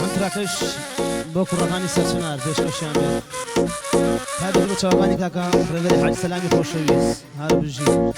من تراكش بوكو رغاني سرسنار بيشكو شامل هذا اللي بتشوفاني كاكا رغري حاج سلامي خوشويس هذا بالجي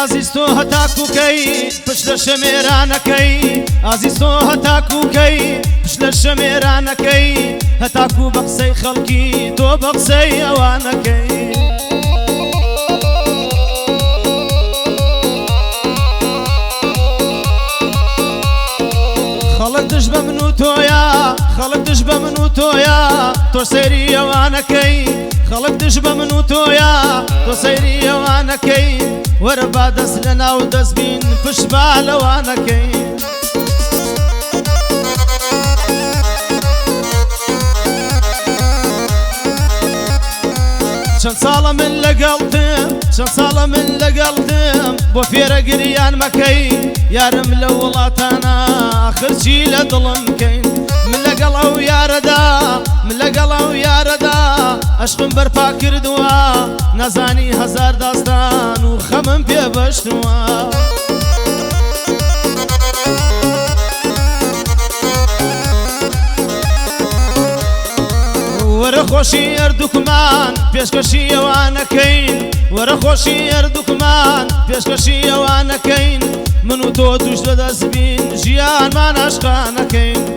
عزیزتو هتاکو کی پشت شمیران کی عزیزتو هتاکو کی پشت شمیران کی هتاکو بقصی خلقی تو بقصی اوان کی خلق دشبه منو تویا خلق دشبه منو تویا تو سیری اوان کی خلق دشبه منو تویا تو سیری اوان کی وربا دس لنا ودس بين فشبال وانا كين شن صالة من لقلتم شن صالة من لقلتم بوفير قريان مكين يا رمل ولاتنا آخر شي لظلم كين من لقلو يا ردا من لقلو يا ردا عشقم برپا کردوا نزانی هزار داستان و خمم پی بشتوا ورا خوشی اردوکمان پیشکشی وانکین ورا خوشی اردوکمان پیشکشی وانکین منو تو توش دست بین جیان من عشقانکین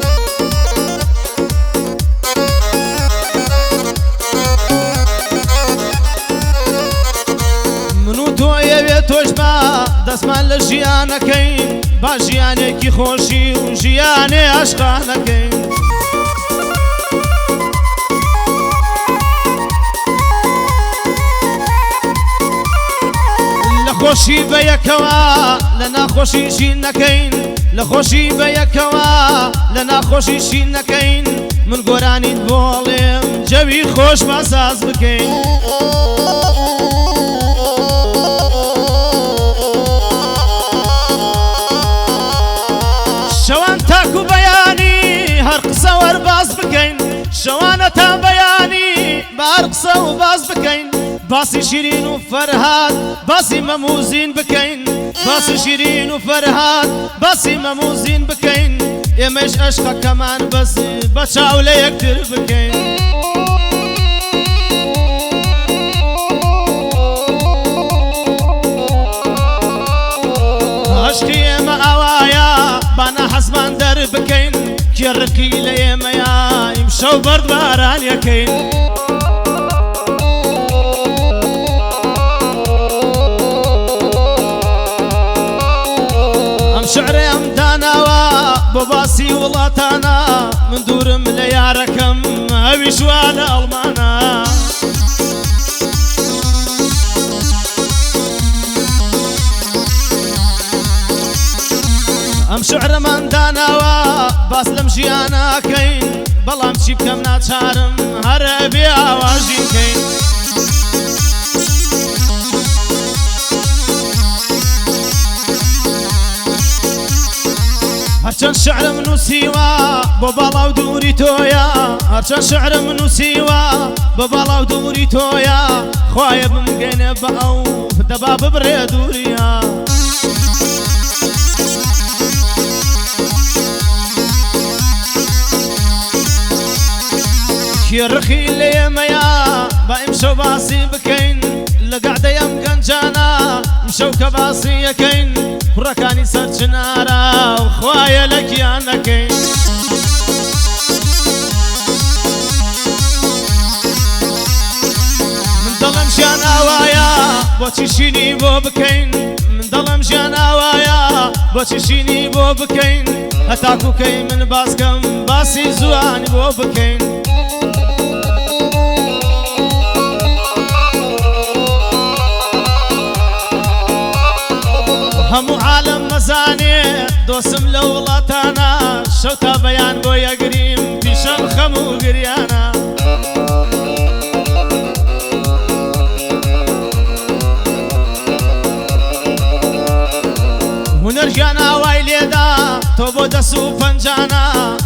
توش با دستمان لجیانکین با جیانێکی خۆشی و ژیانێ عشقانەکەین لە خۆشی بە یەکەوە لە ناخۆشی ژین نەکەین لە خۆشی بە یەکەوە لە ناخۆشی ژین نەکەین من گۆرانیت بۆڵێم جەوی خۆش ماساز بکەین شوان تاكو بياني هرقصة ورباز بكين شوانة تا بياني بارقصة وباز بكين باسي شيرين وفرهاد باسي مموزين بكين باسي شيرين وفرهاد باسي مموزين بكين يمش أشقى كمان بس بشاو ليكتر بكين عشقي ما أوايا بانا حزمان در بكين كي الرقي ليما يا يمشو برد باران يكين ام شعري ام داناوا بباسي ولاتانا من دورم لياركم اوي شوانا المانا ام شعر من داناوا باس لم جيانا كين بلام شي بكم ناچارم هر بي آوازين كين هرچن شعر منو سيوا ببالا ودوري تويا هرچن شعر منو سيوا ببالا ودوري تويا خوايا بمقين بأو دباب بريدوريا كي الرخي اللي ميا بامشو باسي بكين لقعدة يم قنجانا مشو كباسي يكين كركاني سرجنارا وخوايا لك يا نكين من ظلم جانا وايا بوتشيني بو بكين من ظلم جانا وايا بوتشيني بو بكين هتاكو كي من باسكم باسي زواني بو بكين همو عالم مزاني دوسم لولاتانا شوتا بيان بو يقريم بيشان خمو قريانا تۆ بۆ دەست و پەنجانە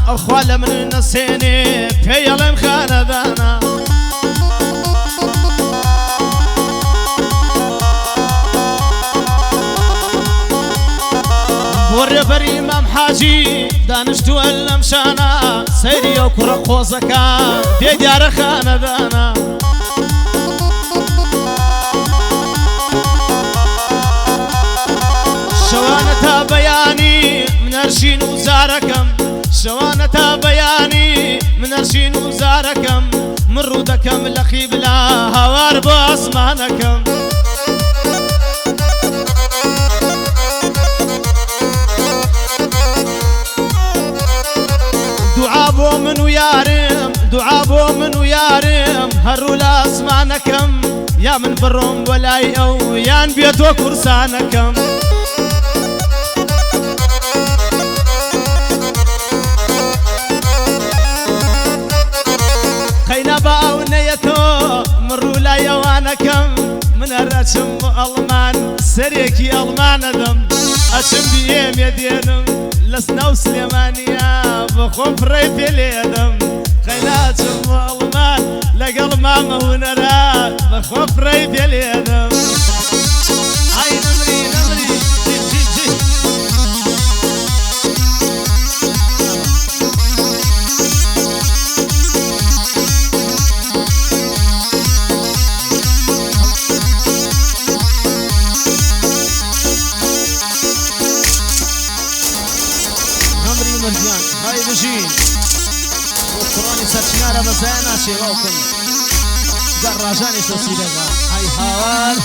ئەوخوا لە من نەسێنێ پێیەڵێم خانەدانە بۆ ڕێبەری مام حاجی دانیشتووە لەم شانە سەیری ئەو کوڕە قۆزەکە دێ دیارە خانەدانە شەوانە تا بەیانی من هەرشین و زارەکەم شەوانە تا بەیانی من هەرشین و زارەکەم من ڕوو دەکەم لە قیبلا هاوار بۆ ئاسمانەکەم دوعا بۆ من و یارم دوعا بۆ من و یارم هەڕوو لە ئاسمانەکەم یا من بڕۆم بۆ لای ئەو یان بێتۆ کورسانەکەم خەینە بە ئەو نەیەتۆ من ڕوو لای ئەوانەکەم من هەر ئەچم بۆ ئەڵمان سەرێکی ئەڵمانەدەم ئەچم بیێمێ دێنم لە سنەو سلێمانیا بۆ خۆم پڕێ پێلێدەم خەینە ئەچم بۆ ئەڵمان لەگەڵ مامە هونەرە بە خۆ پڕێ پێلێدەم ئای نەمری نەمری مرجان هاي بجين وقراني سرچنارا بزانا شواكم دراجاني توصيلها هاي هاوار